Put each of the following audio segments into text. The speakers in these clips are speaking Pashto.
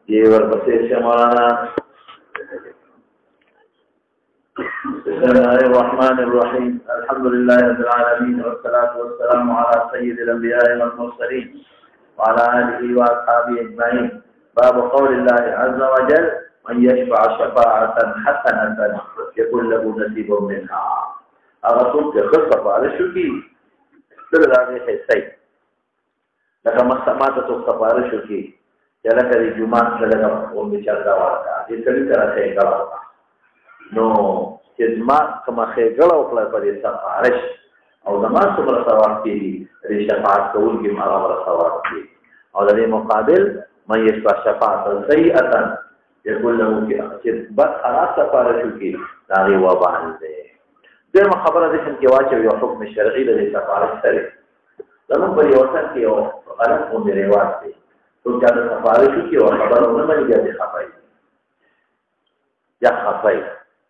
ये ورپسې مولانا بسم الله الرحمن الرحيم الحمد لله رب العالمين والصلاة والسلام على سيد الأنبياء والمرسلين وعلى آله وأصحابه أجمعين باب قول الله عز وجل من يشفع شفاعة حسنة يكون له نصيب منها أغسطك خصف على شكي استرد عليه حسين لك مستمات تصف على شكي لك الجمعات لك أمي شرقا واركا يتكلم كرا خيقا نو چزما کما خیګړه وکړه په دې سفارش او زما څومره ثواب کیږي دې شفاعت کوونکی ما غوړه ثواب کیږي او د دې مقابل مې یشفع شفاعت سیئه یقول له چې بس خلاص سفارش کی داغي وبال دې دغه خبره دې چې واچو یو حکم شرعي د سفارش سره زموږ په یو څه کې یو غلط مو ریواج دی څو چې د سفارش کی او خبرونه باندې دې خپای یا خپای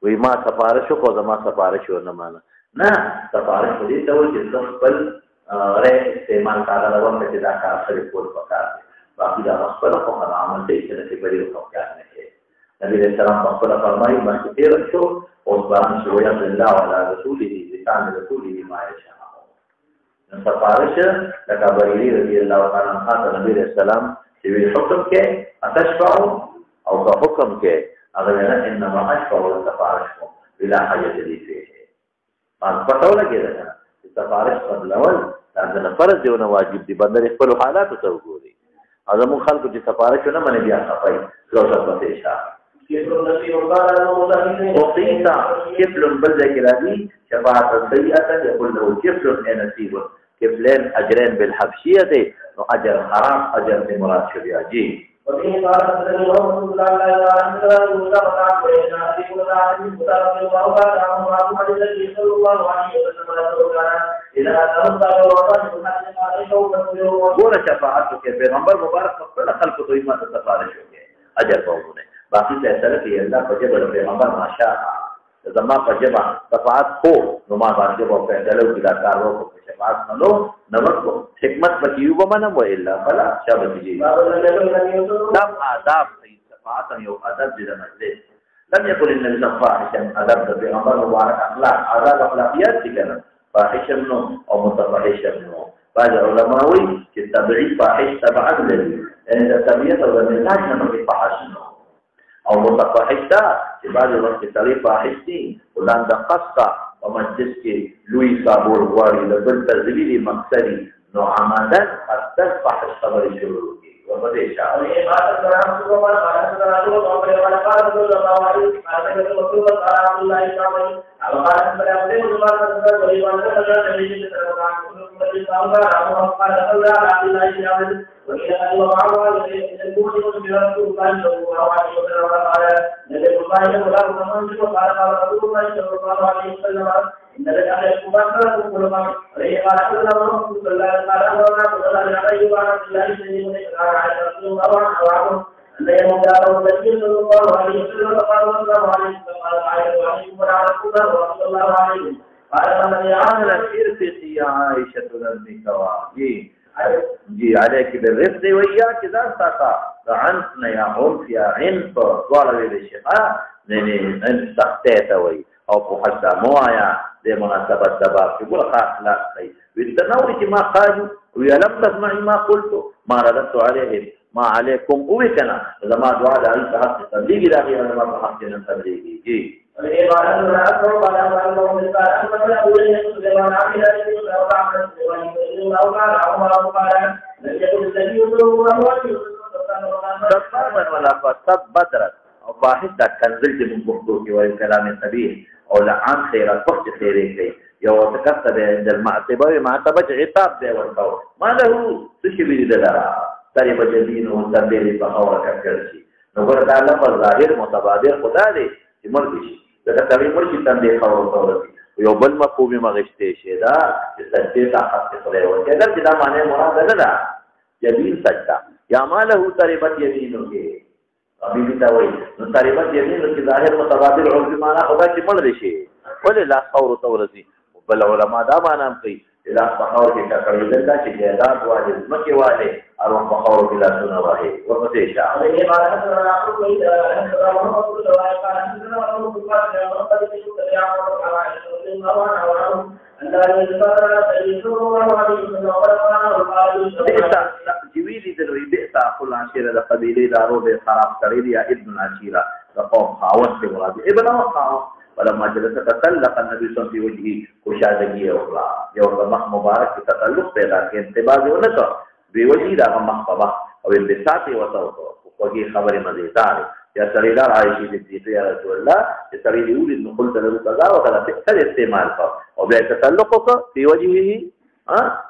وی ما سفارش کو زما سفارش ونه معنا نه سفارش دې ته و چې خپل غره استعمال کاله ورته چې دا کار سره کول پکار دي باقي دا خپل خو عمل دې چې په دې وخت کې نه کېږي نبی رسول الله خپل فرمایي باندې تیر شو او ځان شو یا الله وعلى رسوله لسان رسوله ما يشاء سفارش لکه بریلی رضی الله تعالی عنہ نبی رسول الله چې حکم کې اتشفع او حکم کې اغلنا انما اشفع والسفارش بلا حاجه لي فيه پس پټو لګیدل سفارش قبل اول دا فرض دی او واجب دی بندر خپل حالات ته وګوري اعظم خلق چې سفارش نه مني بیا صفای لوټه پته شه وقيتا كفل بل ذكراني شفاعة سيئة يقول له كفل نصيب كفلين أجرين بالحبشية أجر حرام أجر بمراد شبيعجي وفيه قال حدثني رسول الله صلى الله عليه وسلم ګوره شفاعت کې پیغمبر مبارک خپل خلق ته ایمان ته سفارش وکړي اجر پوونه باقي فیصله کوي الله په جبل پیغمبر ماشاء زما په جبا شفاعت کو نو ما باندې په فیصله کې دا کار وکړو شفاعت نو نو حکمت بچیو بمنه و الا فلا شابتي دم آداب شفاعت یو ادب دې مجلس لم يقل النبي صلى الله عليه وسلم ادب پیغمبر مبارک اخلاق آداب اخلاقیات دي فاحش نو او متفحش نو بعض علماء وی چې تبعی فاحش تبع الذي يعني التبعیت او المزاج نه په فاحش نو او متفحش دا چې بعض وخت تلې فاحش دي ولان د قصه او مجلس کې لوی صابور غواړي د بل تذلیل مقصدی نو عمدن اصل فاحش خبرې شروع کی وبدې شاوې ما ترام څو ما راځو او په ولا کار څو دا وایي هغه د رسول الله تعالی او قال ان له ما تذكر ويوان له النبي صلى الله عليه وسلم قال الله تعالى وإلى أن وضعوا المؤمن برسول الله صلى الله عليه وسلم قال نبي الله ولا تمنوا قال رسول الله صلى الله عليه وسلم إن لله مباشرة كلما قال الله صلى الله عليه وسلم عليه وعلى الله سيدنا على رسول الله وعلى أن يوم داره النبي صلى الله عليه وسلم قال الله عليه وسلم قال عليه وعلى رسول الله صلى الله عليه قال من يعمل ارفقي يا عائشة لذنك واجي جی علیک بالرفق ویاک ذا ساقا عنفنا یا عنف یا عنف طوال ویل شقا نه سختیت وی او په حد مو آیا د مناسبت سبب یقول اخلاق کوي وتنور چې ما قالوا ولم تسمع ما قلت ما رددت عليهم ما عليكم وكنا لما دعاء على حق تبلیغ راغی او ما حق تبلیغی جی العبارة الأكبر قال الله بالقال أنزل أولين سليمان عمل الله تعالى الله قال عمر قال لم يكن الذي يدعو سببا ولا فسب بدرت أو فاحش كنزل من بحثوك والكلام القبيح أو لعن خيرا فقط خيرين يو تكتب عند المعتبة ومعتبة عطاب ده والقول ما له تشبه لدلها تريب جدينه وتنبيل بخورة كالكرشي نقول تعالى فالظاهر متبادر خدا دي مرګ شي دا کوي مرګ تندې خبرو یو بل مفهومي مغشته شي دا چې سجده طاقت خدای او دا چې دا معنی مراد نه ده یمین سجدا یا ماله تربت یمینو کې ابي بي تا وایي نو تربت یمینو کې ظاهر متبادل عرف معنا خدا چې مړ دي شي ولې لا خور تورزي بل علماء دا معنا کوي لا بخور کې کړي دا چې جهاد واجب مکه والے او بخور کې لا سونه وایي ورته شاه جویلی دلوی بئتا قل عشیره دا قبیلی دارو دے خراب کری دیا ابن عشیره دا قوم خاون سے مراد ابن و خاون ولما جلس تطلق النبي صلى الله عليه وسلم في وجهه كشادگی اخلا جو مخ مبارک کی تطلق پیدا کی انتباہ جو نکا بی وجهی دا مخ فبخ او انبساطی وطوطو وقی خبر مزیدار یا سریدار عائشی صدیقہ یا رسول اللہ یا سریدی اولی نقل تلو قضا وقلا تقتل استعمال کا او بی تطلق کا بی وجهه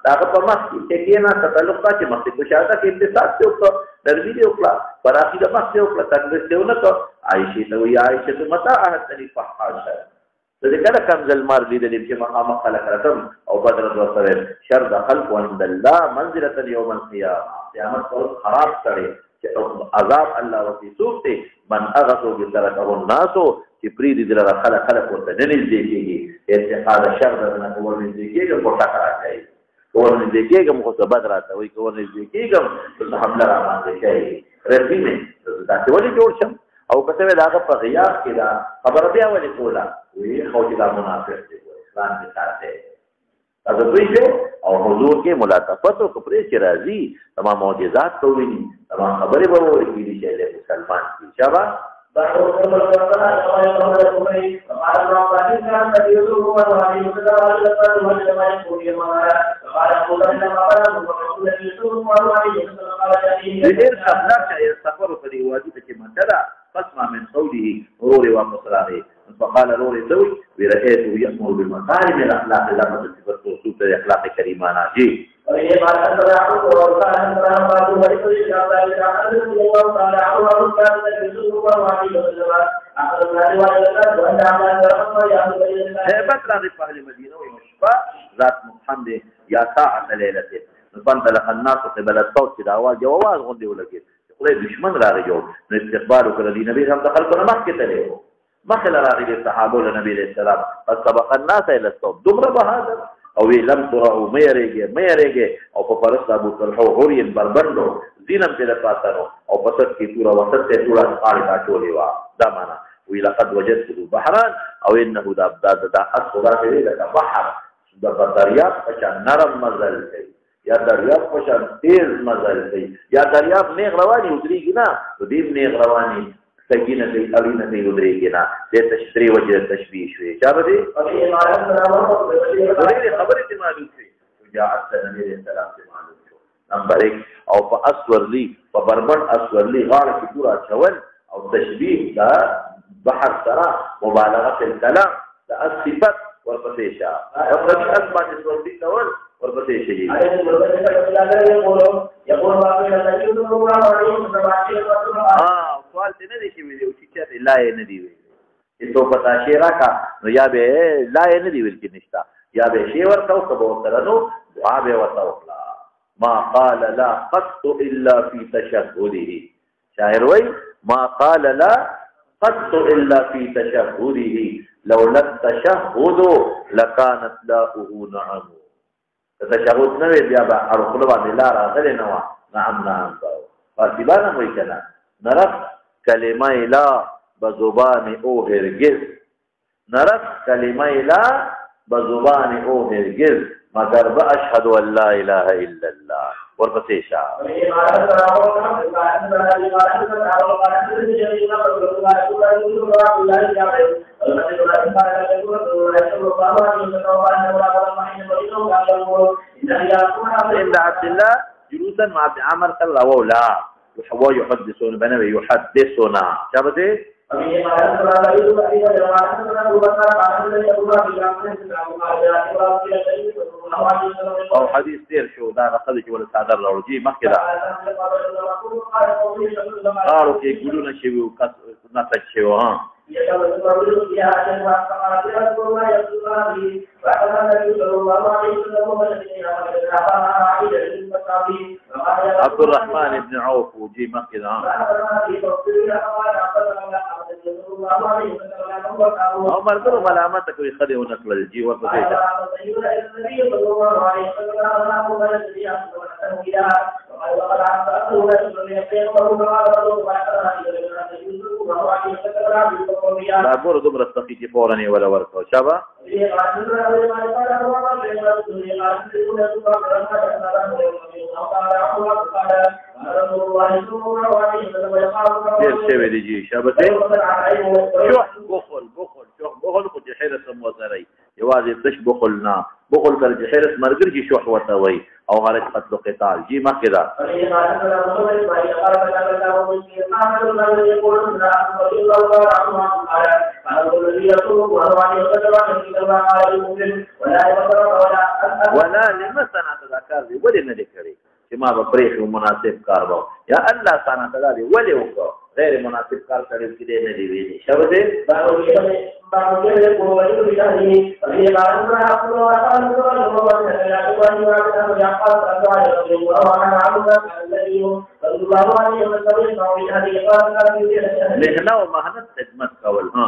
داغه په مخ کې کېنا تطلق کا چې مخ کو شاته کې انتصاب ته وکړه دربي دی وکړه پر اخیره مخ ته وکړه تنګ ته ونه عائشه ته وی عائشه ته متا احتنی فحاشه د دې کله کمزل مار لیدل چې مقام خلق رتم او بدر وسره شر د خلق عند الله منزله يوم القيامه قیامت پر خراب کړي چې عذاب الله وفي سوقته من اغثو بتركه الناس چې پری دي دلته خلق ورته نه نږدې کېږي اتقاد شر د نه کول نږدې کېږي په ټاکا راځي کول نږدې کېږي خو څه بد راته وي کول نږدې کېږي څه حمله را باندې کوي رسمي دا څه ولې جوړ شم او کته دا په غیاب کې دا خبر بیا ولې کولا وی خو چې دا منافق دی اسلام کې ساته دا دوی ته او حضور کې ملاقات او کپړې چې راځي تمام معجزات کوي تمام خبرې به وایي چې له مسلمان کی شابه فاسمع من قوله روري ومصراري فقال روري زوي ورأيته يأمر بالمكارم الأخلاق لما تصفت وصوت الأخلاق كريمانا جي هيبت راضي فهل مدينة ومشفى ذات محمد يا ساعة ليلة فانطلق الناس قبل الصوت دعوات جواز غندي ولكن دشمن راغی جو نو استقبال وکړه دی نبی هم دخل کړه مخ کې تلې مخ راغی د صحابه له نبی عليه السلام فسبق الناس الى الصوت دمر بهادر او لم تروا ميريږي او په پرست ابو طلحه هورین بربندو دینم ته پاتانو او پسد کی پورا وسط ته ټول قال دا ټولې وا دا معنا وی لقد وجدت بحرا او انه دا اصغر لك بحر د دریاب په نرم مزل دی یا دریاب پشان تیز مزل دی یا دریاب نیغ روانی ادریگی نا تو دیم نیغ روانی سکینه دی اولینه دی ادریگی نا دی تشتری وجه تشبیح شوی چا با دی؟ خبری تی معلوم شوی شجاعت تا نبی علیہ السلام تی معلوم شو نمبر 1 او پا اسور لی پا بربند اسور لی غار کی پورا چول او تشبیح دا بحر سرا مبالغت الکلام دا الصفت ورپسیشا ورپسی اسبات اسور لی کول ورپسې شي سوال دې نه دی چې ویل چې لا یې نه دی ویل چې تو پتا شي راکا نو یا به لا یې نه دی ویل کې نشتا یا به شی ورته او کبو سره نو دعا به ورته وکړه ما قال لا قط الا في تشهده شاعر وای ما قال لا قط الا في تشهده لولا التشهد لكانت لاؤه نعم تشهد نوې بیا به ارخلو باندې لار غلې نو نعم فاتبانه وای کنه نرف کلمه لا بزبان او هرگز نرف کلمه لا بزبان او هرگز مگر به اشهد ان لا اله الا الله ورپسې شاه عند عبد الله جلوسا مع عبد عمر قال رواه لا وحوا يحدثون بنا يحدثنا شابته او حديث دير شو دا خدج ولا صادر لورجي مخدا قالوا كي يقولون شيء نتج شيء ها عبد الرحمن بن عوف وجي مخدا او مرګرو ملامت کوي خدای او نکړل جی ورته دا ګور دومره سخی چې فورا نه ولا ورکو شابه شوی دی جی شابه بخل خو چې حرس موزري یوازې دش بخل نه بخل کر چې حرس مرګر چې شوح وته وي او غرض قتل قتال جی مخکې دا ولا لمسنا تذكر دي ولې نه لیکري چې ما به پرې مناسب کار وو یا الله تعالی تعالی ولې وکړو غیر مناسب کار کړي چې دې نه دی ویلي شابه دې لهنا و مهنت خدمت کول ها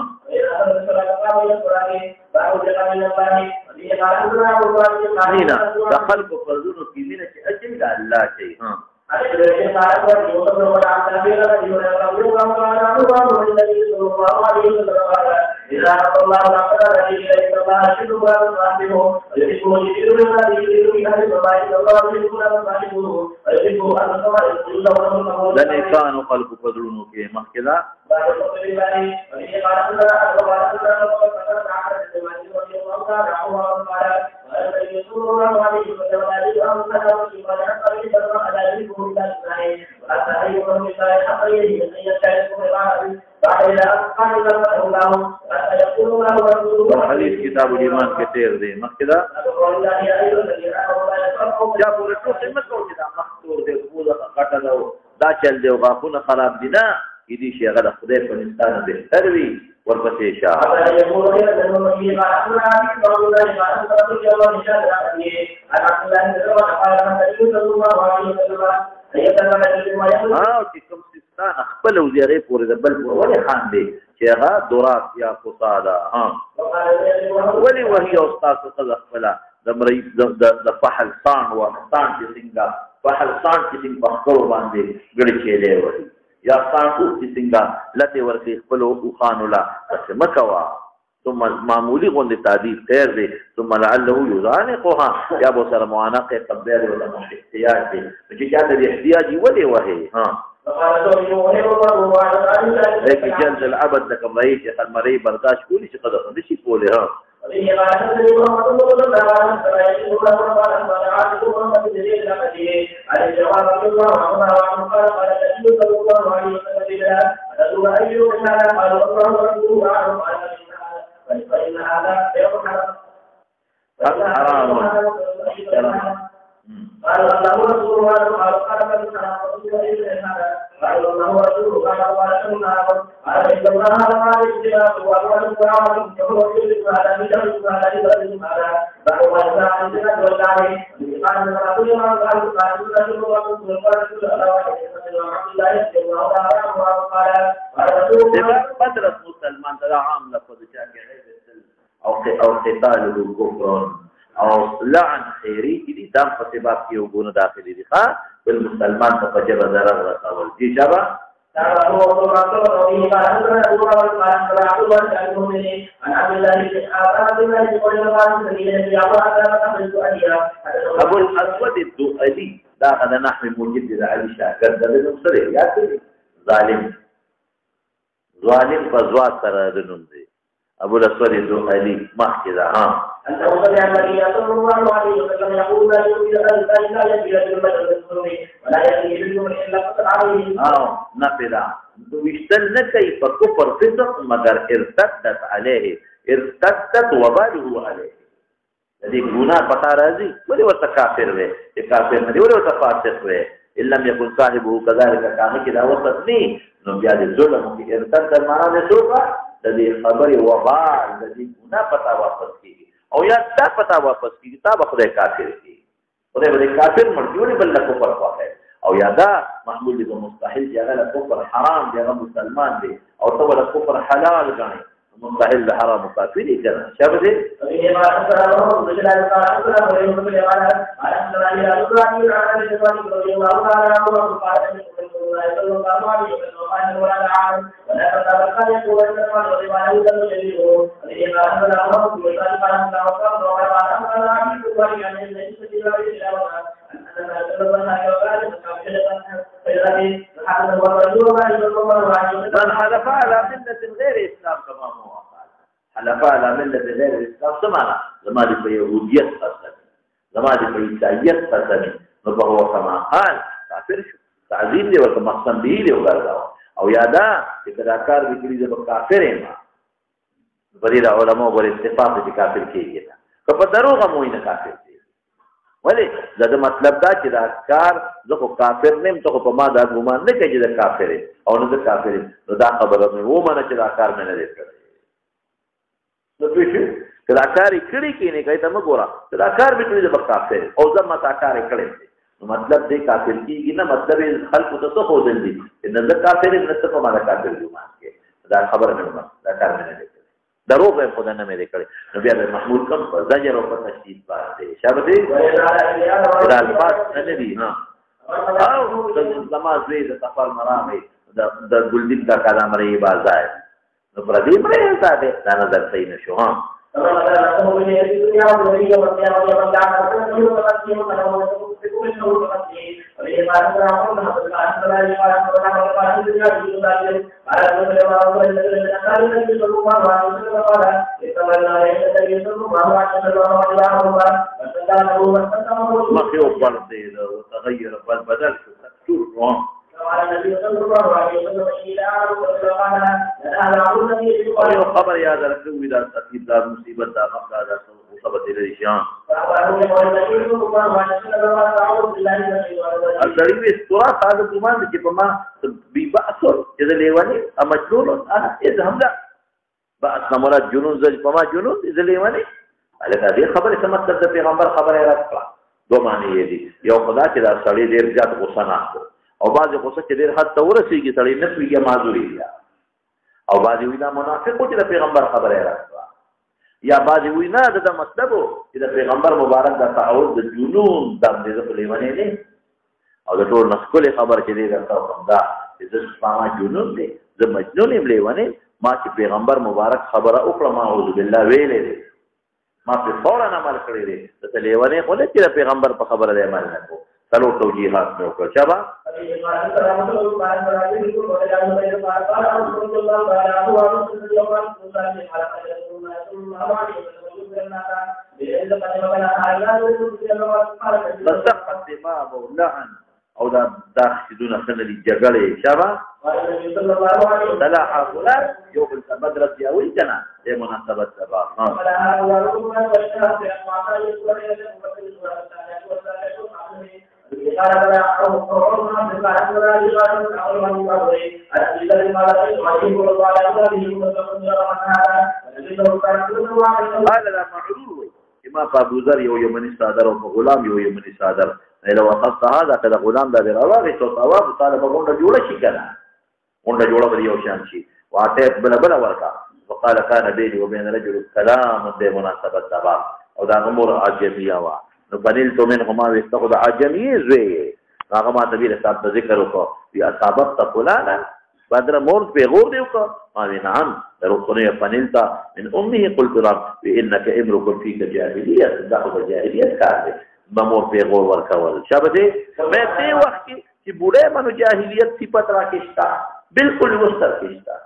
نینا دخل کو فرضونو کی مینه چې اجل الله شي ها دنه کانو خلق پدړونو کې مخکدا حدیث کتاب الایمان کې تیر دی مخکدا یا پورې ټول خدمت کوي دا مختور دی پورا کټلو دا چل دی غاخونه خراب دي نه دې شي هغه خدای په نستانه به تروي ورپسې شاه چې کوم سیستان خپل وزیرې پورې د بل ولې خان دی چې هغه دورات یا فساده ها ولې وهي استاد څخه خپل د مریض د فحل سان او سان چې څنګه فحل سان چې څنګه په خپل باندې ګړي چيلې وي یا سانو چې څنګه لته ورته خپل او خان ولا مکوا ثم معمولی غوند تعدیل خیر دی ثم لعله یزانقها یا بو سره معانقه قبل ولا احتیاج دی چې چاته دی احتیاج ولې وهي ها لیکن جلد العبد لکه مریض چې المریض برداشت کولی چې قدر نشي کولی ها حرام قال الله رسوله قال الله رسوله قال بدرس مسلمان ترى عام لفظ شاكي او قتاله كفر او لعن خیری کی دي دام په سبب کې وګونو داخلي دي ښا بل مسلمان ته په جبه ضرر رسول دي جبا ابو الاسود الدؤلي دا غدا نحو مجدد علي شاکر د نوم سره یاد ظالم فزوات سره د نوم دی ابو الاسود الدؤلي مخکدا ها أنه سمع النبي صلى الله عليه وسلم يقول لا يؤمن الإنسان لا يجد البشر بالظلم ولا يأتي بالجمع إلا قطع عليه. نفذا. ويشتل نكي فكفر فسق مگر ارتدت عليه ارتدت وباله عليه. الذي گناه پتا راځي ولې ورته کافر وي کافر نه دی ولې ورته فاسق وي ان لم يكن صاحبه كذلك كان کې دا وسط ني نو بیا د ظلم کې ارتدت معنا نه سوکا د دې خبرې وبال د دې گناه پتا واپس کیږي او یا دا پتا واپس کی کتاب خدای کافر کی خدای به کافر مرجونی بل کفر واخه او یا دا محمول دی مستحیل یا غلا کفر حرام دی غو مسلمان دی او تو ولا کفر حلال غنی مستحيل ده حرام وكافري كده شابه من حلف على ملة غير إسلام كما هو قال حلف على ملة غير الإسلام سمعنا لما دي في يهودية قسمي لما دي في إسلامية قسمي فهو كما قال كافر شو تعظيم دي ورکا مقسم به دي وغرزاو او یادا اکدا کار بکلی دي کافر ما فرید علماء بر اتفاق دي کافر کیږي که دروغ مو نه کافر دي ولی دا مطلب دا چې دا کار زه خو کافر نیم ته په ما دا ګمان نه کوي چې دا کافر او نه دا کافر نو دا خبره مې ومنه چې دا کار مې نه دی کړی نو پېښې که دا کار یې کړی کې نه کوي ته مه ګوره چې دا کار مې کړی د کافر او زه ما دا کار یې کړی نو مطلب دی کافر کېږي نه مطلب یې خلکو ته څه ښودل دي چې نه زه کافر یم نه ته په ما دا کافر ګمان کوې دا خبره مې ومنه دا کار مې نه دی کړی دروغ یې خدا نه مې دی کړی نو بیا د محمود کم په زجر او په تشدید باندې شابه دی دا الفاظ نه دي ها او زما زوی د سفر مرامي د ګلدین کا کلام ری بازار نو پر دې پرې ساته دا نظر صحیح نشو ها مخيو فرد وتغير بدل شو خبر یاد رکھو دا تکلیف دار مصیبت دا مقصد دا مصیبت دې شان اصلي وي سورا ساده ګمان چې په ما بي باسو چې لیوانی امجنون اې همدا باس مراد جنون ز په ما جنون دې لیوانی الکه دې خبره څه مطلب د پیغمبر خبره راځه دوه معنی دي یو خدا چې دا سړی ډیر زیات غوسه نه او بعض غوسه چې ډیر حد ته ورسیږي سړی نه پیږي معذوري دی او بعض وینا منافق چې د پیغمبر خبره راځه یا بعض وینا د مطلب چې د پیغمبر مبارک د تعوذ د جنون د دې په لیوانې نه او د ټول نسکل خبر چې دی راځه دا چې د سپما جنون دی د مجنون لیوانې ما چې پیغمبر مبارک خبره وکړه ما اعوذ بالله ویلې ما په فورا عمل کړی دی د لیوانې خو نه چې د پیغمبر په خبره عمل نه کو سلو توجیهات میں اوپر چابا بسقط دماغ و لعن او دا داخلون خنالي جغلي شابا صلاح فلان يوم التبدرت ياوي جنا اي مناسبة سبا قال لا معلول ما ابو ذر يومني صادر وغلام يومني صادر لو اخذت هذا كذا غلام ده راوي تو ثواب طالب غونډه جوړه شي کنه غونډه جوړه به یو شان شي واته بل ورکا وقال كان بيني وبين رجل كلام بمناسبه سبا او دا امور عجميه وا نو بدل تو من هما واستخذ عجميه زي هغه ما نبی رسول الله ذکر وکړو بیا سبب فلانا بدر مور په غور دی وکړه ما نعم درخونه فنلتا من امه قلت رب انك امرك فيك جاهليه دغه جاهلیت کار دی بمور په غور ورکول شابه دې مې دې وخت چې بوډه منو جاهلیت صفت راکښتا بالکل وستر کښتا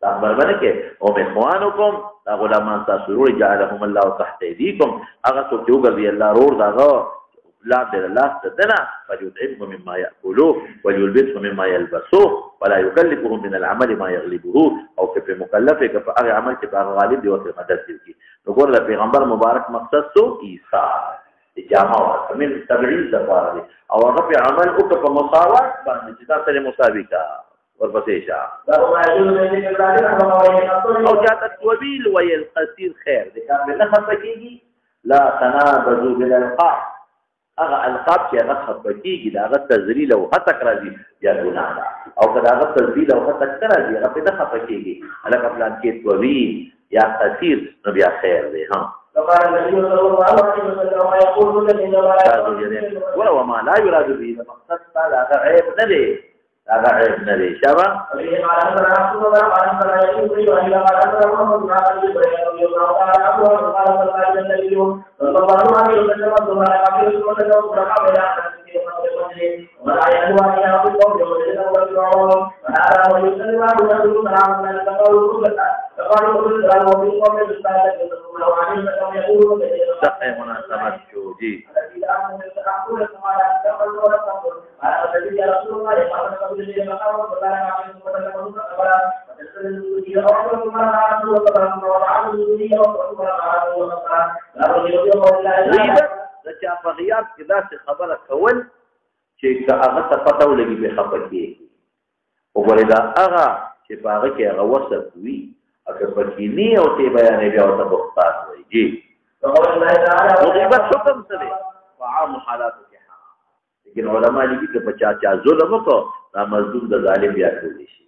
دا برابر کې او مخوانکم دا غلامان تاسو ورو جعلهم الله تحت ايديكم هغه څوک چې وګرځي الله رور داغه لا دل الله تدنا فيطعمهم مما ياكلوه ويلبسهم مما يلبسوه ولا يكلفهم من العمل ما يغلبه او في مكلفه كفاء عمل چې غالب دی ورته مدد کوي وګوره د پیغمبر مبارک مقصد سو عیسی اجامه من تبعیض دفاره او هغه په عمل او په مساوات باندې چې تاسو مساوي کا ورپسې شه او جاءت الطويل والقصير خير دي كان نه خطکیږي لا تنابذوا بالالقاب هغه القاب چې هغه خطکیږي دا هغه تذلیل او هتک راځي یا ګناه او کله هغه تذلیل او هتک راځي هغه په نه خطکیږي الکه پلان کې طويل یا قصیر نو بیا خیر دی ها فقال النبي صلى الله عليه وسلم ما يقول الذين لا يعلمون وما لا يراد به مقصد هذا عيب نه دی هذا عيب نه دی شابه صحیح مناسبت شو جی چا په غیاب کې داسې خبره کول چې هغه ته پته ولګي به خفه کېږي وګورئ دا هغه چې په هغه کې هغه وصف وي اگر پکې نه او ته بیانې بیا ورته بختار وایي جی غیبت حکم څه دی په عام حالاتو کې حرام لیکن علما لیکي چې په چا ظلم وکړو دا مظلوم د ظالم بیا کولی شي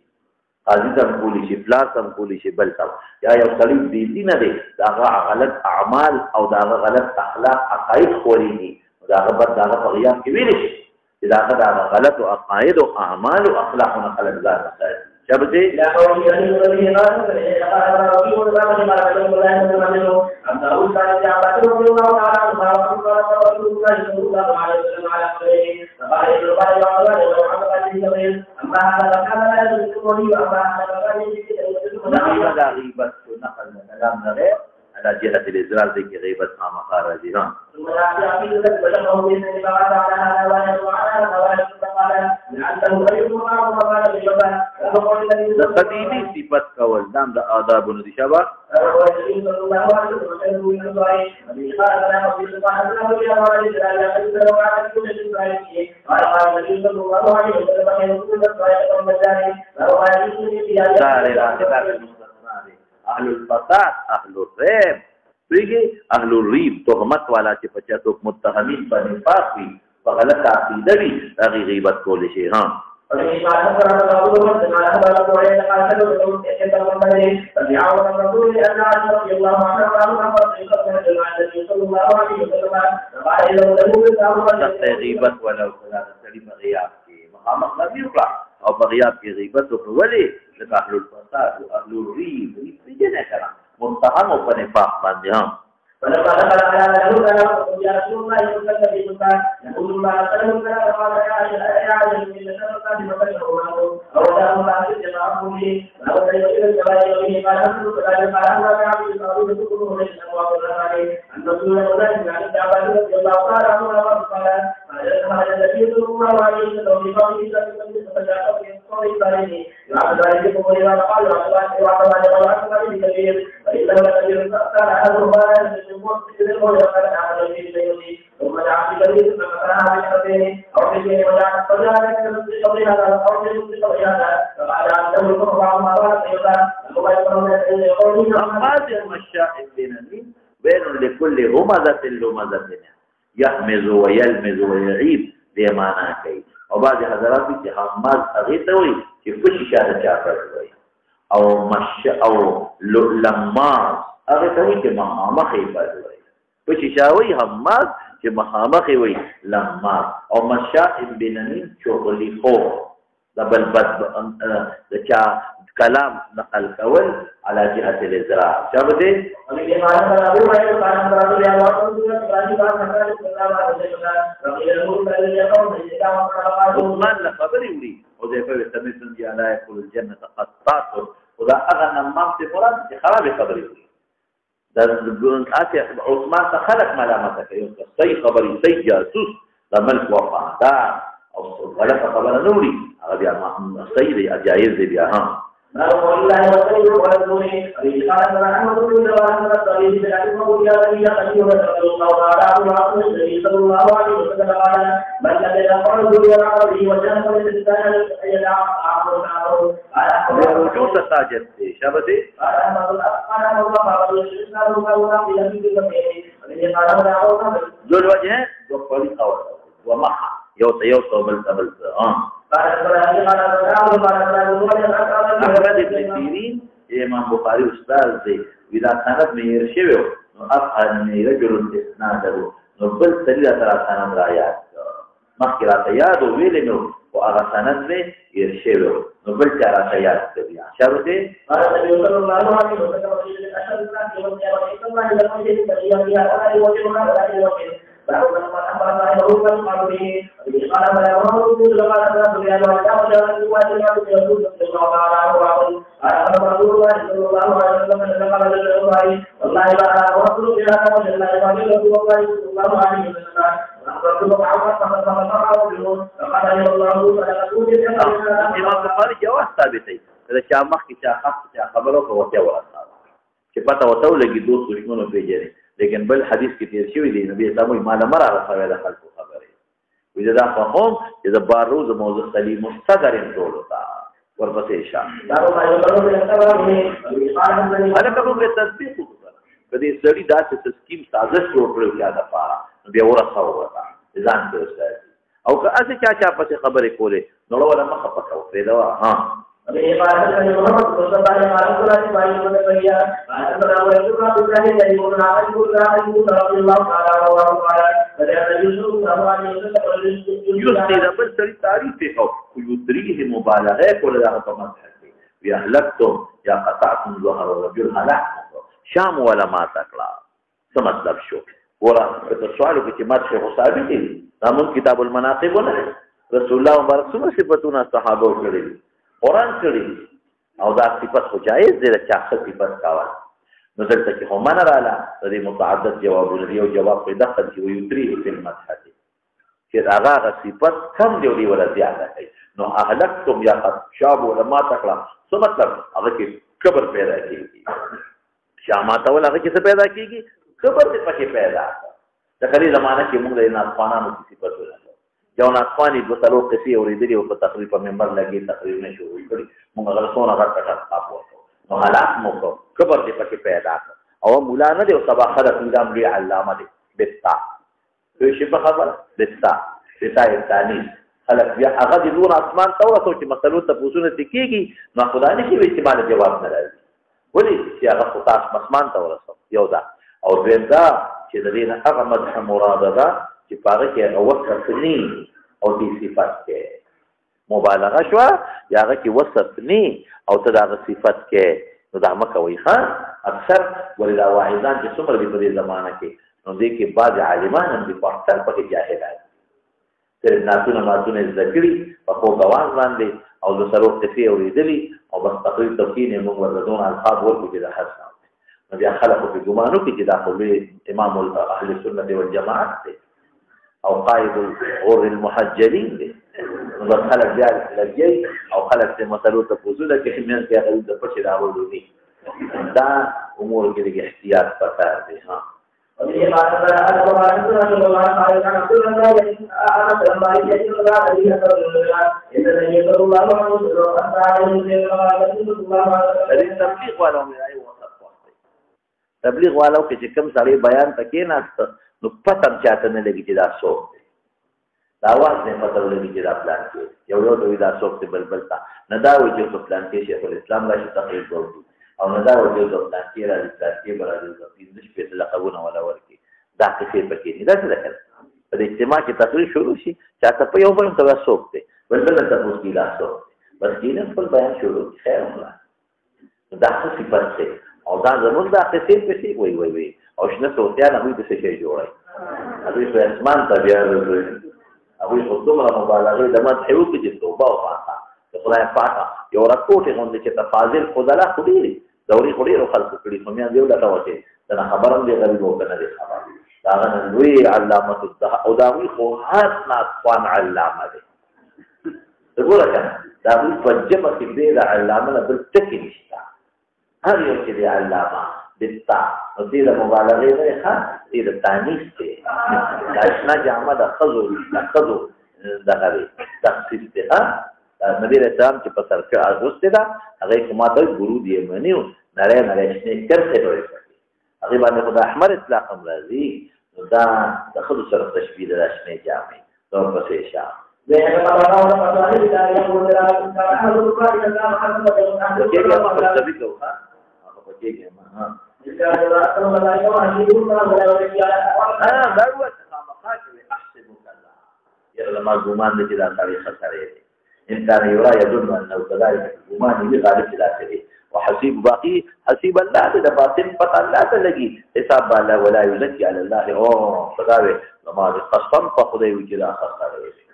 قاضي ته کولی شي فلان ته کولی شي بل ته یا یو طالب دې نه دی دا غلط اعمال او دا غلط اخلاق عقاید خوريږي دا بد دا په غیاب کې ویل شي دا غلط او عقاید او اعمال او اخلاق نه خلق ځان ساتي شبته لا قول يريد الذي قال رسول الله صلى الله عليه وسلم ان اول كان جاءت رسول الله تعالى قال رسول الله صلى الله عليه وسلم على قوله فقال الرباعي وقال وعمل الجبريل اما هذا كان لا يذكرني واما هذا كان يذكرني غيبت نقل كلام غير على جهة الإزرار ذيك غيبة ما مخارجي ها ثم لا يعقل ذلك بلغه بإذن الله تعالى على وعلى وعلى لأنه غير الله وقال بالجبال قديمي صفت کول دام د آداب ندي شبا اهل الفساد اهل الريب ویږي اهل الريب تهمت والا چې په چا څوک متهمین په نفاق وي په غلط عقیده وي هغه غیبت کول شي ها غیبت ولو سړي په غیاب کې مخامخ نه وکړه او په غیاب کې غیبت وکولې لکه اهل الفساد او اهل الريب دې نه کړه متهم او په نفاق باندې ها فلما دخل على داود يا رسول الله صلى الله عليه وسلم يقول ما سلم كذا قال يا عالم من الشرط بمثله او لا ما تجمعه لي لو يجد الجواب قال رسول الله قال ما يعمل الرسول كله من الابواب الرحمن ان رسول الله صلى الله عليه وسلم قال هذا الذي صلى الله عليه وسلم بقوله صلى الله عليه وسلم يعبد ذلك قال ثم دعا بكبير ففتحها بحرفين او بشيء وجعلت فجعلت في قبلها او في قبلها فقال عنده الكفر بعض مرات يقال قاسم الشائب بين لكل همزة لمزة يحمز ويلمز ويعيب دې معنا کوي او بعض حضرات چې هماز هغه ته وایي چې فشي شاده چا کوي او مش او لماز هغه ته وایي چې مخامخې کوي فشي شاوي هماز چې مخامخې وایي لماز او مشائم بنمین شغلی خو دبل بد د چا کلام نقل کول على جهة الإزراء شابته عثمان لخبر يوري وذيفه يستمثل دي على يقول الجنة قطات وذا أغنى نمام في مراد خراب خبر يوري عثمان تخلق ملامتك سي خبري سي جاسوس لملك وفعدان او غلط خبر نوري هغه بیا سيد اجایز دی بیا ها الله وسلم ورسوله قال محمد بن الله الطريق بلكم يا نبي الله صلى الله عليه وسلم قال بل الذي يقول بالعربي وجنب الانسان يدعى وجود ساجد شبته ذو الوجه وقال ومحى يوصل بل أحمد بن سيرين امام بخاري استاد دی ودا سند مې هیر شوی نو افعلني رجل اسناده نو بل سړي سره سند را یاد مخکې راته یاد ویلې نو او هغه سند مې هیر شوی نو بل چا راته یاد کړی شروع دی قال النبي صلى الله عليه وسلم اشهد ان لا اله الا الله بعد ما أمر الله يقول قالوا قال ما يقول لقد أمر يا الله تعالى وجل يقول الله تعالى رسول الله صلى الله عليه وسلم قال الله والله لا أقول إلا أن وجل رسول الله صلى الله عليه وسلم امام بخاري جواز ثابت دی دا چا مخکې چا خاص چا خبرو کو وته ورته چې پته وته لګي دوست دشمنو پیژني لیکن بل حدیث کې تیر شوی دی نبی اسلام ما لمر راځي د خلکو خبره وي دا فهم چې د بار روز موضوع سلیم مستقر ټول تا ورپسې شام هله کوم په تصدیق کدي سړی دا چې سکیم سازش جوړ کړو یا د پاره بیا ورته وتا ځان ته او که اسه چا پسې خبرې کولې نو ولا مخه پکاو پیدا ها يدريه مبالغه كل ده تمسح ويهلكتم يا قطعتم ظهر الرجل هلاكم شام ولا ما تکلا څه مطلب شو ورا په سوالو کې چې ماته غصابي دي نامون کتاب المناقب نه رسول الله مبارک څومره صفاتونه صحابه کړی قرآن کړی او دا صفات خو جایز دی چې څه صفات کاوه نو دلته کې هم نه رااله د متعدد جوابونه دی او جواب پیدا کړي چې یتریه په المدحت چې هغه صفات کم دی ولا زیاده کوي نو اهلکتم یا قد شاب علماء تکړه څه مطلب هغه کې کبر پیدا کیږي شامات ول هغه کې څه پیدا کیږي کبر دې پکې پیدا د کلی زمانہ کې موږ د ناسخوانانو صفات ولرو یو ناسخوانی د تلو قصې اوریدلې او په تقریر په منبر لګي تقریر نه شروع کړي موږ غلطونه راکړه تاسو نو حالات مو کبر دې پکې پیدا او مولا نه دی او سبا خلق نظام لري علامه دې بتا دوی شي په خبره بتا ثاني خلق بیا هغه د نور اسمان تورثو چې مسلو ته پوښتنه تکيږي نو خدای نه شي استعمال جواب نه راځي ولې چې هغه خاص اسمان تورثو یو دا او دویم دا چې د دې نه هغه مدح مراده ده چې پاره کې وصف ني او دې صفات کې مبالغه شو یا هغه کې وصف ني او تداغه صفات کې نو دا مکوي ښا اکثر ولدا واعظان چې څومره په دې زمانہ کې نو دې کې بعض عالمان هم په اکثر پکې جاهلان تر ناتونه ماتونه ذکرې په خو غواز باندې او د سرو تفي اوریدلي او بس تقریر توکین موږ ورزون الفاظ ورکو چې د حسن نو بیا خلکو په ګمانو کې چې دا خو امام اهل سنت والجماعت دی او قائد الغر المحجلين دي نو خلک بیا لګي او خلک ته مسلو ته پوزول کې همین کې هغه د پښې راوړل دي دا امور کې د احتیاط پکار دي ها تبلیغ والو کې چې کوم سړی بیان تکې نهسته نو پته چاته نه لګي چې دا څوک دی دا واز نه پته لګي چې دا پلان کې یو دوی دا څوک دی بلبل تا نه دا وایي چې پلان کې شیخ الاسلام راشي تقریر کوي او نه دا وایي چې پلان کې راځي چې برابر د دې شپې لقبونه ولا ورکی دا څه پکې نه دا څه ده په اجتماع کې تقریر شروع شي چاته په یو بل څه څوک دی بلبل ته پوښتنه لا څوک بس دینه خپل بیان شروع خیر الله دا څه صفات ده او دا زمونږ د قصې پسې وای او شنه صوتیان هغوی د څه شی جوړوي هغوی په اسمان ته بیا هغوی خو دومره مبالغې د مدح وکړي چې توبه وباسه د خدای پاکه یو راکوټې غوندې چې تفاضل فضلا خو ډېرې دورې خو ډېرو خلکو کړي خو میان دې ولته وکړې دا خبر هم دې غریب او که نه دې خبر دا هغه نن لوی علامة الدهر او د هغوی خو هر ناسخوان علامه دی ګوره که نه د هغوی په ژبه کې بې د علامه نه بل ټکي نشته هر یو چې دی علامه دتا نو دې د مبالغې نه ښه دې د تانیث دی دا اشنا جامه د ښځو دغه دی تخصیص دی نبی رسول الله چې په سر کې اغوستې ده هغه کومه ته ګورو دی منیو نری شنې کرته وي هغه باندې خدای احمر اطلاق هم راځي نو دا د ښځو سره تشبیه ده شنې جامې نو پسې شه لأن الله تعالى لا يقول لا أهل الله إلا محمد لما الجمان لجدا تاريخ التاريخ إن كان يرى يظن أنه كذلك الجمان يغالب إلى آخره وحسيب باقي حسيب الله لباطن فتح الله تلقي حساب الله ولا يزكي على الله فذلك لما قسم فخذي وجدا خسره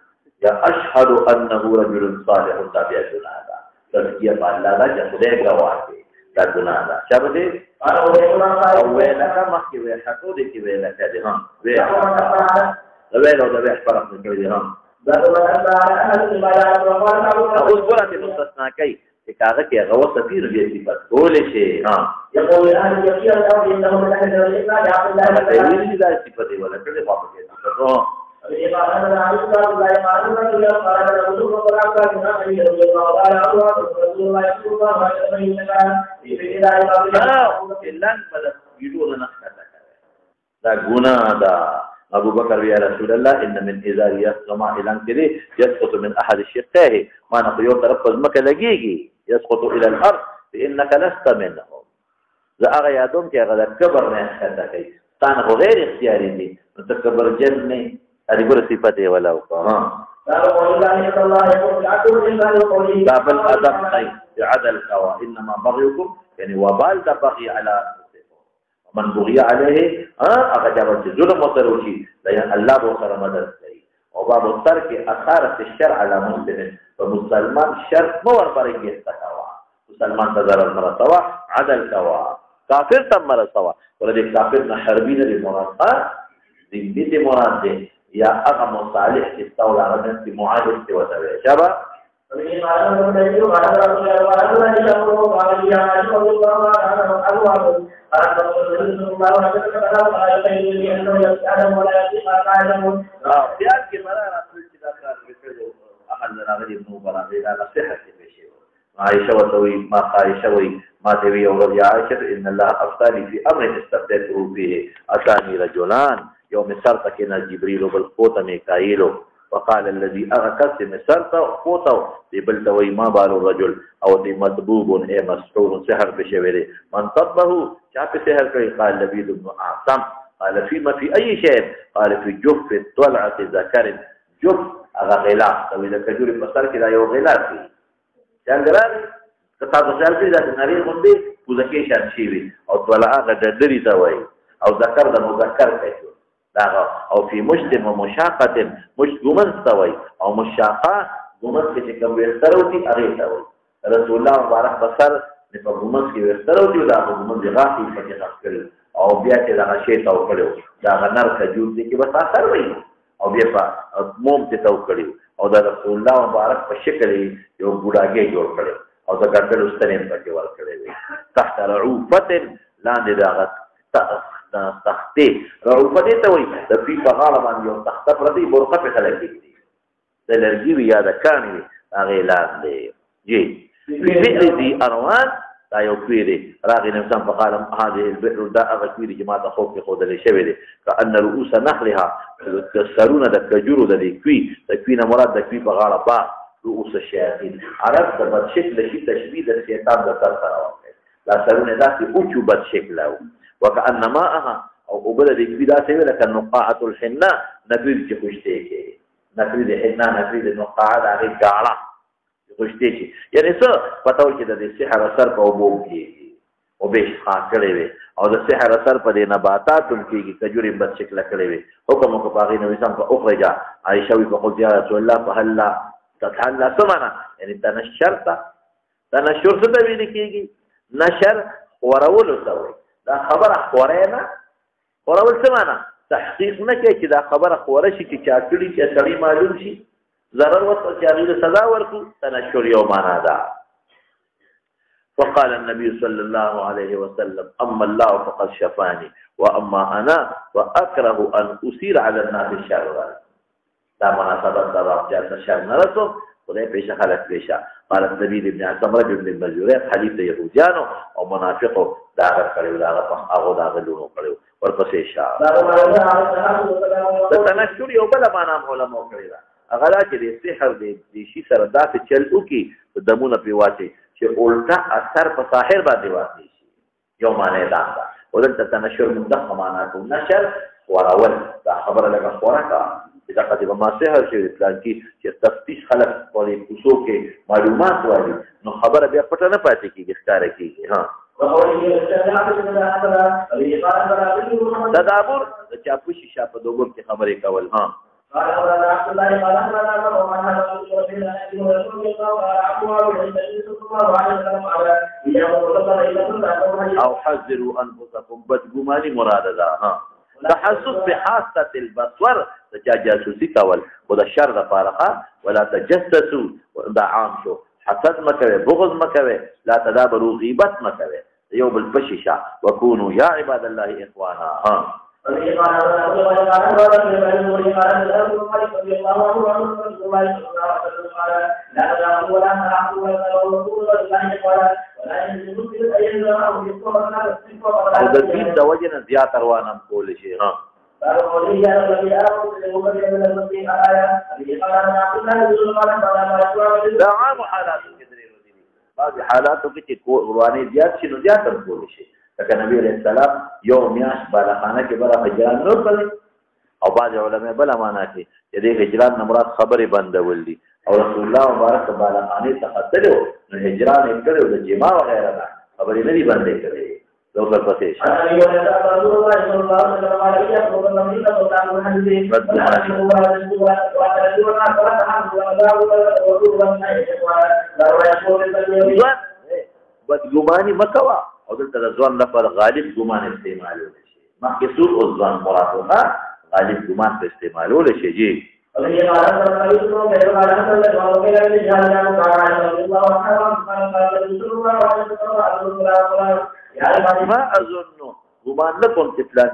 يا أشهد أنه رجل صالح تابع هذا تزكية الله لا جسده قواته لا جناه لا شابه أولك مخي ويحكو ديكي ويلك هذه لو ده فرق من كلهم أقول قرأت المستثنى كي كاغا كي غوا سفير بيصفات كل شيء يقول الآن يقين الأرض إنه من أهل الإسلام يعبد الله تعالى لا صفته ولا كل باطل صفته أبو بكر يا رسول الله إن من إذا يسقط إلى كده يسقط من أحد الشقين ما نقول ترفض مك لجيجي يسقط إلى الأرض فإنك لست منهم إذا أغيادهم كأغدا كبر من حياتك كان غير اختياري دي متكبر جنة هذه كل صفته ولا وقع باب الأدب بعدل الهوى إنما بغيكم يعني وبال بغي على من بغي عليه أغجب الظلم وتروشي لأن الله بوصر مدد لي وباب الترك أثارت الشرع على مسلم فمسلمان شرط مور بريق يستكوا مسلمان تضرر مرة سوا عدل سوا كافر تم مرة سوا ولذلك كافرنا حربين للمراد ذنبي مراد يا أغا مصالح تستولى غدا في معاهد وتبع شبا عائشة وتوي ما عائشة وي ما تبي أولاد عائشة إن الله أفتاني في أمر استفتيته فيه أتاني رجلان يوم سرت كنا جبريل بالقوت ميكائيل وقال الذي أغكس مسرت قوته لبلتوي ما بال الرجل أو مطبوب إيه مسحور سحر بشويره من طبه شاف سحر كي قال لبيد بن أعصم قال فيما في أي شيء قال في جف طلعة ذكر جف أغغلاف طب إذا كجور بصر كذا يوغلاف فيه جانغران كتاب سحر كذا تنارين غندي وذكي شيء أو طلعة غدري توي أو ذكر ده مذكر كيسو أو في مشت ومشاقة مش جمن سوي أو مشاقة جمن كم بيستروتي أغير سوي رسول الله مبارك بصر نفع جمن بيستروتي وده جمن جغافي فتحكل أو بيأتي ده شيء توكله ده غنر كجود دي بس أثر وين أو بيفا موم تتوكله أو ده رسول الله مبارك بشكله يوم بولاجي يوكله أو ده قبل استنين فتوال كله تحت رعوفة لا نداغت تختي رعوفتي توي في غالبا يوم تحت فردي برقة خلقي تلرجي ويا ذكاني أغيلان دي جي في بئر ذي أروان لا يكفيري راغي نفسان فقال هذه البئر دا أغفيري جماعة خوف خود اللي شبه كأن رؤوس نخلها تكسرون دكجور تكفين مراد دكفي فغالبا رؤوس الشياطين عرفت بد شكل شيء تشبيه الشيطان ذكر لا سرون ذاتي أجبت شكله وكأن ماءها أو أبدا دي دا سيوي لك النقاعة الحناء نفيد جخشتيكي نفيد الحناء نفيد النقاعة داخل قاعدة جخشتيكي يعني سو فتاول كده دي السحر سرپ أو بوكي وبيش خاكره او د سحر سرپ دي نباتاتم كيكي كجوري بد شكل كله حكم وكباغي نويسان فأخرجا عائشة فقلت يا رسول الله فهلا تتحلى سمنا يعني تنشر ستبيني كيكي نشر ورولو سوي دا خبر خورينا ورول سمانا تحقيق نکي چې دا خبر خوره شي چې چاکړي چې سړی معلوم شي ضرر وصل چې هغه سزا ورکو تنشر یومانا دا فقال النبي صلى الله عليه وسلم اما الله فقد شفاني واما انا واكره ان اسير على الناس الشر دا مناسبت دا جاءت الشر نرسو خدای پیشه خلق پیشه قال النبي ابن عثمان رجل من المجورين حديث يهوديانو او منافقو داغر کړو داغه هغه داغه لونو کړو ورپسې شاه د تنشر یو بل معنا علماء کړی دا هغه دا چې د سحر د شي سره داسې چل وکړي دمونه پرې واچي چې الټه اثر په ساحر باندې واقع شي یو معنی دا ده ودلته تنشر من دغه معنا کوم نشر خورول دا خبره لکه خوره کا چې دا قضیه ما سحر شي پلان کې چې تفتیش خلک په دې کوڅو کې معلومات وایي نو خبره بیا پټه نه پاتې کېږي ښکاره کېږي ها تدابر د چاپوشي شاپه دوبر کې خبرې کول ها او حذروا انفسكم بدګماني مراد ده ها تحسس بحاسه البصر تجاسسي کول خدا شر د فارقه ولا تجسسوا دا عام شو حسد مکوي بغض مکوي لا تدابروا غیبت مکوي یو بل پشیشا وکونو یا عباد الله اخوانا ها او د دین د وجه نه زیات روانم کول شي ها دا عام حالات بعض حالاتو کې چې قرآني زیات شي نو زیات هم کول شي لکه نبی علیہ السلام یو میاشت بالخانه کې بره هجران نور کړی او بعض علماء بل معنا کوي چې د هجران نه مراد خبرې بندول دي او رسول الله مبارک بالخانه ته تلو نو هجران یې کړو د جما وغیرہ نه خبرې نه دي بندې کړې لو کل پسې بدګماني مکوا او دلته د ځوان لپاره غالب ګمان استعمالول شي مخکې سوء او ځوان مراد غالب ګمان په استعمالول شي جی ما اظن ګمان نه کوم چې پلان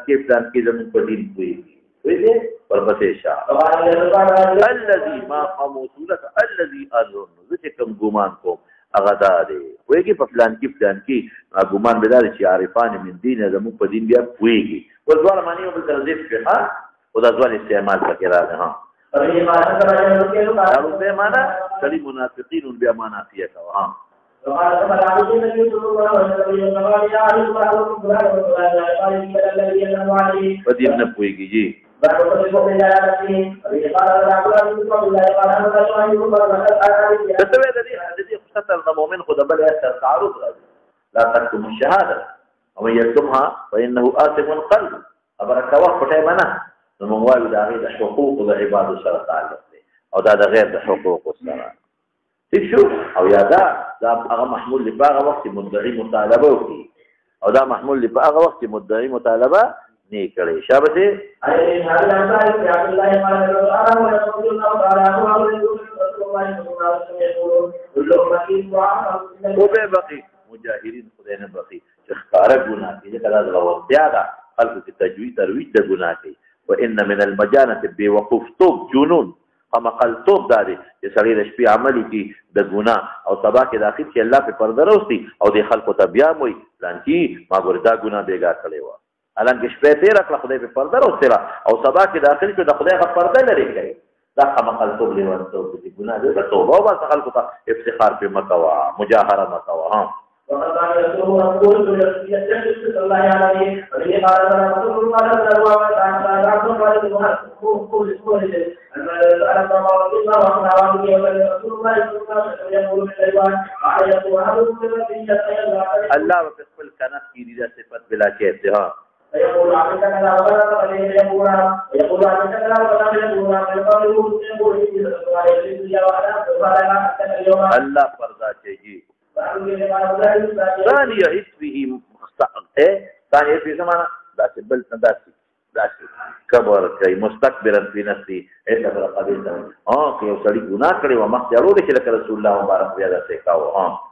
کې زموږ په دین کوي ویلې ورپسې شاه الذي ما قاموسلك الذي اظن چې کوم ګمان کوم هغه دا دی وایي په پلان کې ګمان بدار چې عارفان من دین زموږ په دین بیا کوي ورځوال معنی او تنظیف کې ها او دا ځوان استعمال پکې راځي ها دا به معنا کلی منافقین بیا معنا فيه ها بدیم نه پويږي جی تسوي الذي خطر المؤمن خد بل تعارض لا تكتم الشهاده ومن يكتمها فانه آثم القلب ابرك وقته منا نموال د حقوق د عباد سره تعلق دي او دا د غیر د حقوق سره شو او یادا دا هغه محمول لپاره وخت مدعي مطالبه وکي او دا محمول لپاره وخت مدعي مطالبه نه کړي شابه او به بقي مجاهرین خدای نه بقي چې ښکارا ګناه دي کله د ورتیا دا خلق کی تجوید ترویج د ګناه کوي وان من المجانه بوقوف توب جنون اما قلتوب داري چې سړی د شپې عملي کی د ګناه او سبا کې داخل چې الله په پرده راوستي او د خلکو ته بیا موي لانکی ما ګوردا ګناه بیګا کړي و الان کې شپې تیر کړه خدای په پرده راوستي او سبا کې داخل کې د خدای په پرده لري کوي دا اما قلتوب لیوانتو چې ګناه دې توبه او بس خلکو ته افتخار په مکوا مجاهره مکوا ها وقد كان يسوع رسول الله صلى الله عليه وسلم قال رسول الله صلى الله عليه وسلم الله وكفل كانت في ذي صفات بلا كيف ها يقول عبد الله فرضا چي ثانيه اسمه ثانيه في زمانه ذات بل ذات كبر کوي مستكبرا في نفسه اته پر قبيل اه که سړي ګناه کړي و مخ ضرور چې رسول الله مبارک بیا دا سکاو اه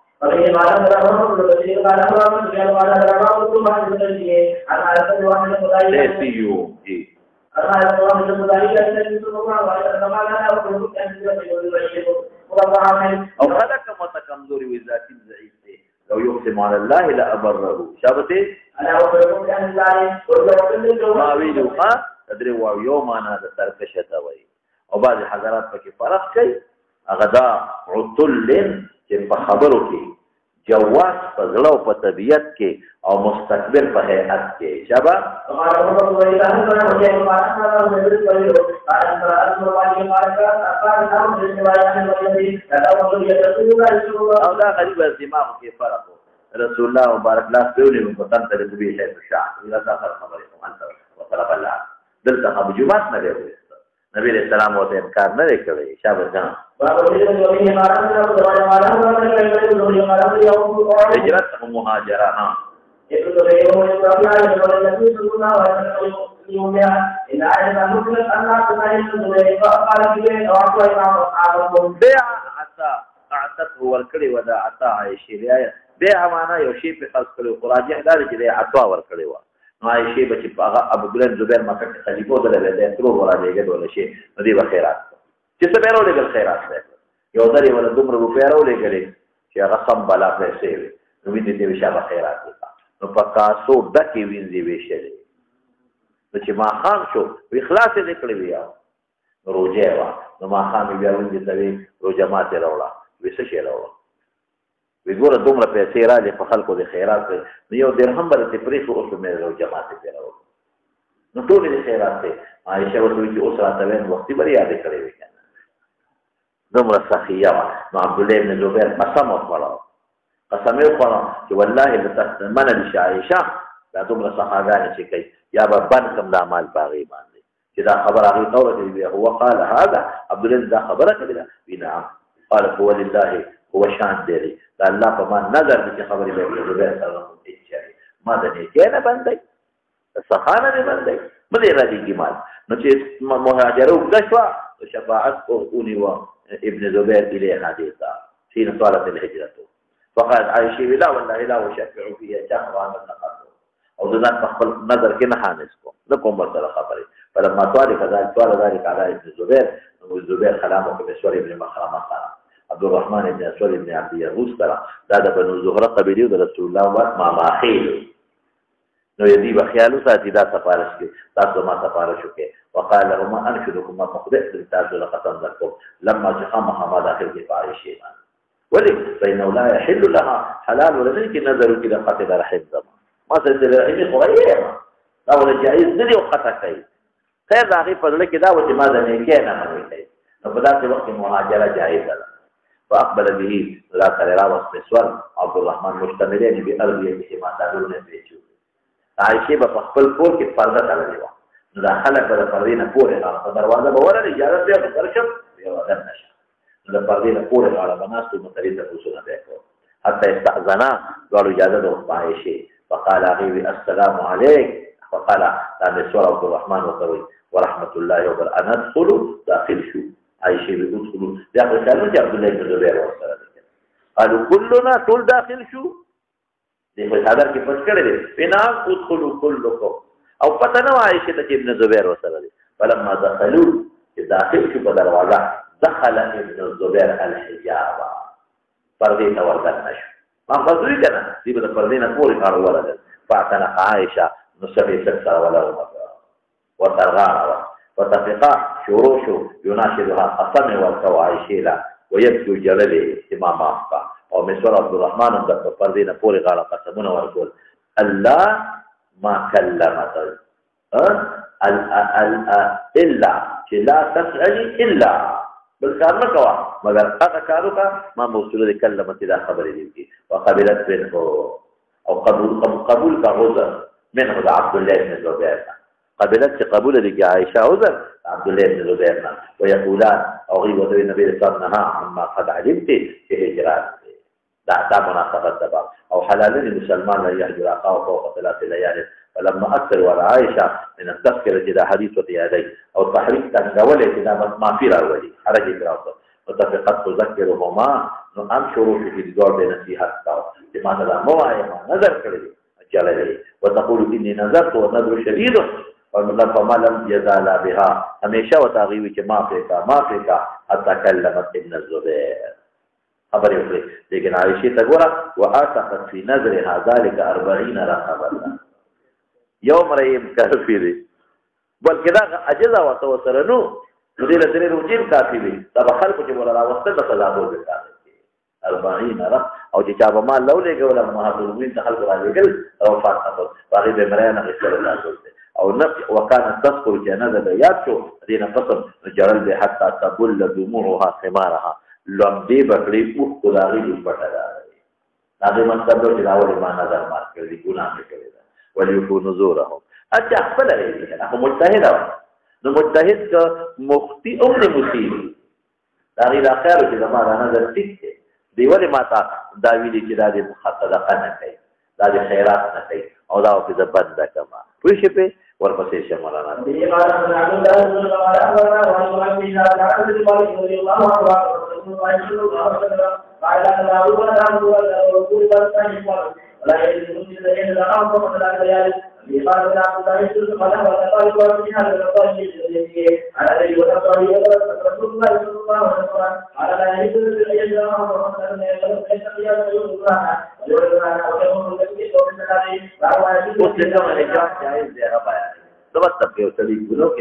او خلق متکمزوري و ذاتي ضعيف دي لو يقسم على الله لا ابره شابته ما ویلو ها تدري و یوم انا د سرکشه تا وای او بعض حضرات پکې فرق کوي هغه دا عتل چې په خبرو کې جواز په زړه او په طبیعت کې او مستكبر په هيئت کې شبا او دا غریب دماغ کې فرق رسول الله مبارک لاس په ولې په تن ته د به شي شاه ولا دا خبره کوم انت وطلب الله دلته ابو جمعه نه دی نبی علیہ السلام وته انکار نه کړی شابه جان هجرت مهاجره ها اعتته ورکړی ودا عطا عائشه بیا معنا یو شی په خاص کړو قراجه دا چې عطا ورکړی و نو عائشه بچ هغه ابو بلال زبیر مکه کې خلیفہ دلته د تر وراجه ول شي ندی بخیرات چې څه پیرو لګل خیرات ده یو ځای ول دومره په پیرو لګل چې هغه سم بلا پیسې نو دې دې شابه خیرات نو پکاسو دکې وینځي ویشل نو چې ما خام شو وی خلاص دې کړی بیا روزه وا نو ما خام بیا وینځي دوی روزه ماته راوړه وسه شي راوړه وی ګوره دومره پیسې راځي په خلکو د خیرات نو یو درهم بل ته پریخو او مې روزه ماته راوړه نو ټول دې خیرات ته عائشه ورته چې اوس راته وین وختي بری یاد کړی وی دومره سخیه نو عبد الله بن زبیر قسم وکړه قسم وکړه چې والله لتستمن لعائشه دا دومره صحابان چې کوي یا به بن کم د اعمال باغی باندې چې دا خبر هغه توره دی هو قال هذا عبد الله دا خبره کړه بنا قال هو لله هو شان دی دا الله په ما نظر دې خبرې به زبیر سره اچي ما د دې کې نه باندې صحانه نه باندې بلې راځي ګمال نو چې مهاجرو غشوا شفاعت او اونې و ابن زبير إليه حديثا حين طالت الهجرة فقالت عائشة لا والله لا أشفع فيها شهر عن النقص أو ذات تقبل نظر كنا حانسكم لكم برسل خبري فلما طال ذلك على ابن زبير الزبير خلامه بسور ابن مخرمة عبد الرحمن بن أسود بن عبد يغوث ترى هذا بن زهرة قبيلي رسول الله واسمع ما خيل نو يدي بخيالو ساتي دا سفارش کې تاسو ما سفارش وکي وقال لهما انشدكم ما تخدعت تاسو لقسم لكم لما جخم حماد اخر کې فارشي ولي فإنه لا يحل لها حلال ولذلك نظر كده قتل رحم زمان ما سيد الرحم قريب دا ولا جائز ندي وقته کوي خیر راغي فضل کې دا و چې ما نه کې نه کوي نو په داسې وخت مهاجره جائز ده فاقبل به لا ترى وسوال عبد الرحمن مشتملين بأرضيه ما تعلون بيجو عائشه په خپل کور کې پرده تړلې و نو دا خلک به د پردې نه پورې راغله په دروازه به ورته اجازه دی په درشم یو ودان نشه نو د پردې نه پورې راغله بناستو متریده رسول الله حتى استأذنا قالوا اجازه ده عائشه فقال اغي السلام عليك فقال لان سور عبد الرحمن وطوي ورحمه الله وبركاته ندخل داخل شو عائشه بيدخلوا داخل كانوا عبد الله بن زبير قالوا كلنا طول داخل شو دې په صدر کې پټ کړل بنا ادخلوا كلكم او پته نو عائشه ته ابن زبیر وسره دي فلما دخلوا داخل شو په دروازه دخل ابن زبیر الحجاب پردې ته ورغل نشو ما فزوی کنه دې په پردې نه پورې کار ولاده فاعتنق عائشه نصبي سكسر ولا وترغى وتفقا شروش يناشدها قسم والكو عائشه لا ويبدو جلله امام افقا او مسور عبد الرحمن د پردې نه پورې غاړه قسمونه ورکول الله ما كلمت الا چې لا تسألي الا بل کار نه کوا مگر هغه کارو کا ما موصوله د کلمت دا خبرې دي وقبلت منه او قبول کا عذر منه عبد الله بن زبير قبلت قبول دي عائشه عذر عبد الله بن زبير ويقولان او غيبه النبي صلى الله عليه وسلم عما قد علمت في هجرات دا مناسبت دبا او حلال للمسلمان لا يهجر اخاه فوق 3 ليال فلما اكثر على عائشه من التذكره الى حديث وتيادي او تحريك تنقول الى ما في راولي حرج اكراه وتفقت تذكرهما نو ام شروع في الدور بنصيحت لماذا لا ما نظر كړي جلاله وتقول اني نظرت ونظر شديد فما لم يزال بها هميشه وتغيب كما فيك حتى كلمت ابن الزبير خبر یې لیکن عائشه ته ګوره واعتقد في نظرها ذلك 40 رقبه یوم ریم کافری بلکې دا اجازه ورته سره نو نو دې لته روجین کافي وي دا خلکو چې ولا راوستل د سزا ورکړي 40 رب او چې چا به ما لولې ګوله محافظین د خلکو راځي او فاطمه باغې به مرانه غسل راځي او نفس وكانت تذكر جنازه یاد شو دې نفسم جرل به حتى تبل دموعها ثمارها لمدې بکړې او خدای دې پټه راځي دا مطلب دی چې راوړي ما نظر مار کړی ګناه کړی دا وليكون نزورهم اچھا خپل لري هغه مجتهد نو مجتهد ک مخطئ او مصیب دا غیر اخر چې زموږ نظر ټیک دی دیوله ماتا دا ویلي چې دا د صدقه نه کوي دا د خیرات نه کوي او دا په ځبد ده کما پوه شي په ورپسې شمولانا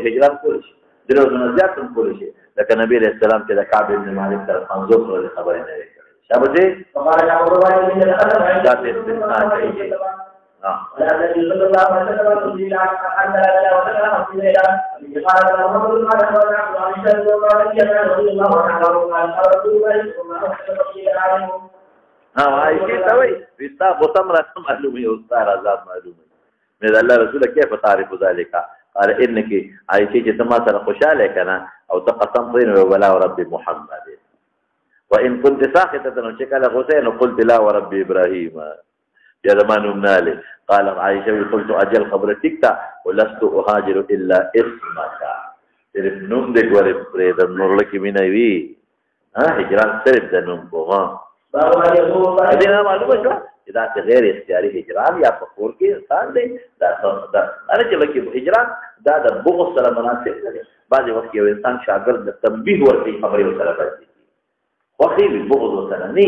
هجران کول شي دروازه زیات هم کول شي لکه نبی رسول الله چې د کعب بن مالک سره 50 ورځې خبرې نه کړې شابه دې وستا بوتم رسم معلومه او ستاره عذاب معلومه مې الله رسول كيف تعرف ذلك قال انك عائشه چې تما سره خوشاله کنه او ته قسم پرې نو ولا رب محمد وان كنت ساخطه نو چې کله غوسه نو قلت لا ورب ابراهيم يا زمان مناله قال عائشه قلت اجل خبرتك ولست اهاجر الا اسمك صرف نوم دې ګورې پرې د نور لکه مینه وی هجران صرف د نوم بوغا دې نه معلومه شو دا غیر اختیاري هجران یا فخور کې انسان دی دا اره چې لکه هجران دا د بغض سره مناسب دی بعضې وخت یو انسان شاګرد د تنبیه ورکوي خبرې سره راځي خوښي وي بغض ورسره نه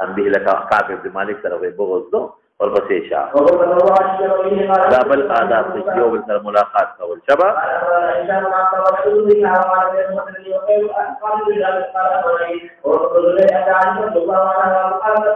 تنبیه لکه کعب بن مالک سره وایي بغض دو ورپسې شا دا بل آداب دی چې یو بل سره ملاقات کول شبه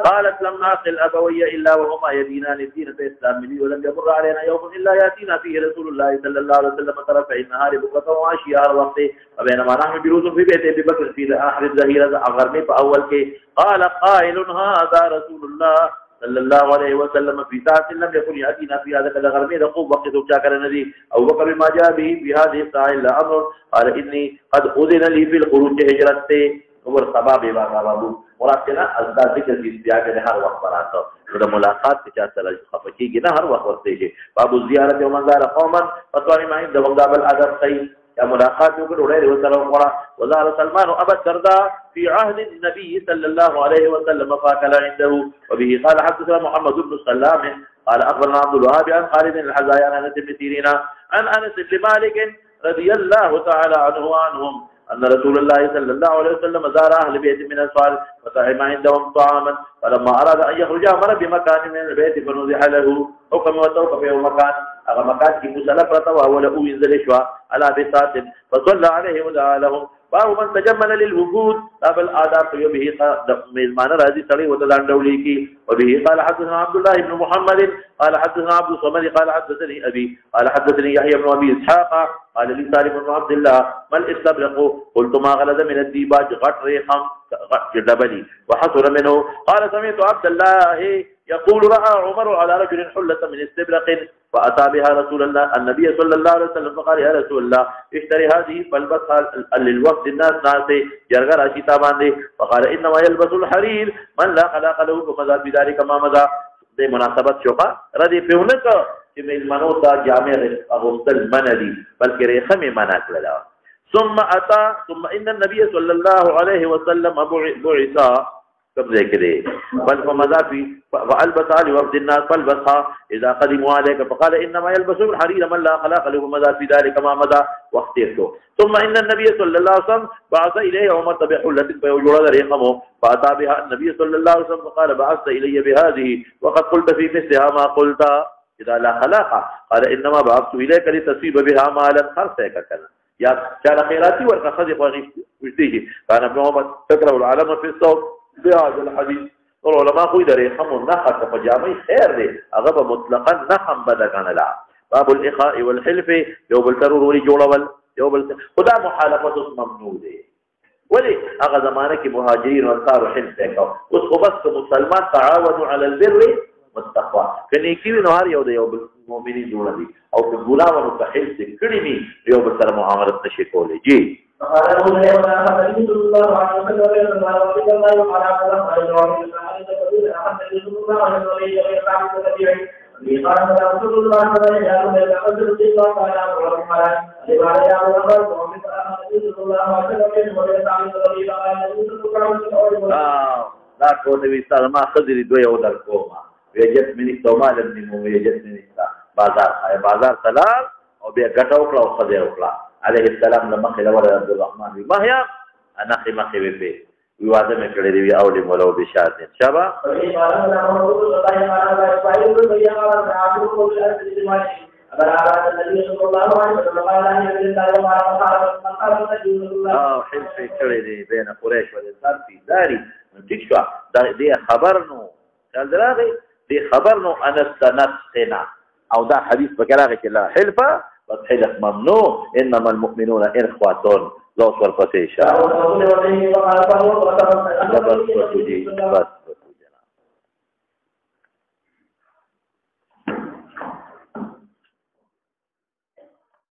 قالت لم نعقل أبوي إلا وهما يدينان الدين الإسلام لي ولم يمر علينا يوم إلا يأتينا فيه رسول الله صلى الله عليه وسلم طرفي النهار بكرة وعشيا الوقت وبينما نحن جلوس في بيت أبي بكر في آخر الظهيرة أغرمي فأول كي قال قائل هذا رسول الله صلى الله عليه وسلم في ساعة لم يكن يأتينا في هذا الغرمي نقوم وقت شاكر النبي أو بكر ما جاء به في هذه الساعة إلا أمر قال إني قد أذن لي في الخروج هجرته اور سبب یې بابو مراد نه ازدا ذکر کې بیا کې هر وخت راځو د ملاقات چې سره خفقيږي نه هر وخت ورته بابو زیارت او منظر قوما فتوانی ما د وغداب الادب صحیح یا ملاقات وکړو ډېر وسره وزار سلمان ابو الدرداء في عهد النبي صلى الله عليه وسلم فاكل عنده وبه قال حدثنا محمد بن سلام قال اخبرنا عبد الوهاب عن خالد الحزايا عن انس بن سيرين عن انس بن مالك رضي الله تعالى عنه وعنهم أن رسول الله صلى الله عليه وسلم زار أهل بيت من الأنصار فطعم عندهم طعاما فلما أراد أن يخرج أمر بمكان من البيت فنزح له حكم وتوقف في مكان أغا مكان في مسلم وهو له ينزل شوى على بساط فصلى عليه ودعا لهم باب من تجمل للوجود باب الآداب به ميزمان راضي صلي وتدان دوليكي وبه قال حدثنا عبد الله بن محمد قال حدثنا عبد الصمد قال حدثني أبي قال حدثني يحيى بن أبي إسحاق قال لي سالم بن عبد الله ما الاستبرق قلت ما غلظ من الديباج غطر خم جدبني وحصر منه قال سمعت عبد الله يقول رأى عمر على رجل حلة من استبرق فأتى بها رسول الله النبي صلى الله عليه وسلم فقال يا رسول الله اشتري هذه فالبسها للوفد الناس ناسي جرغر اشيطا باندي فقال إنما يلبس الحرير من لا خلاق له فمذا بذلك ما مذا دي مناسبت شوقا ردي فيونك چې ملمنو دا جامع اغوستل منه بلکې ریخمې منع کړل ثم ان النبي صلى الله عليه وسلم بعث قبل ذلك بل فمذا في فالبس على وفد الناس فالبسها اذا قدموا عليك فقال انما يلبس الحرير من لا خلاق له مذا في ذلك ما مذا واختيرته ثم ان النبي صلى الله عليه وسلم بعث اليه عمر بحلة فيجرد ريقمه فاتى بها النبي صلى الله عليه وسلم فقال بعثت الي بهذه وقد قلت في مثلها ما قلت اذا لا خلاق قال انما بعثت اليك لتصيب بها مالا خرسك كذا یا چاله خیراتی ورکړه ښځې خو هغې ویښتېږي کان ابن عمر تکره العلم فی الصوم بهذا الحدیث ټول علما خو د ریخم نخه که په جامې خیر دی هغه به مطلقا نخم بده ګڼله باب الاخاء والحلف یو بل سره وروري جوړول یو بل خو دا مخالفت اوس ممنوع دی ولې هغه زمانه کې مهاجرین انصار حلف یې کوه اوس خو بس مسلمان تعاونوا علی البر والتقوى که نیکي وي نو هر یو د یو بل مؤمنین جوړه دي او که ګناه ونه که حلف یې کړي وي یو بل سره معاملت نشي کولی جی فقال ابو هريره النبي صلى الله عليه وسلم لا ټول وی سره ما خضري دوی او در کومه ویجت منی تومال ابن مو ویجت منی بازار سلام او بیا ګټه وکړه او خدای وکړه عليه السلام لما خلى ولد عبد الرحمن بمهيا انا خي به وواده مې کړی دی او له مولو بشارت شابه حلف کړی دی بین قریش او انصار په داري ټیک شو دا خبر نو قال دراغي دي خبر نو انا سنتنا او دا حديث بكراغي لا حلفه حلف ممنوع انما المؤمنون اخوه ذو صرفتي شاء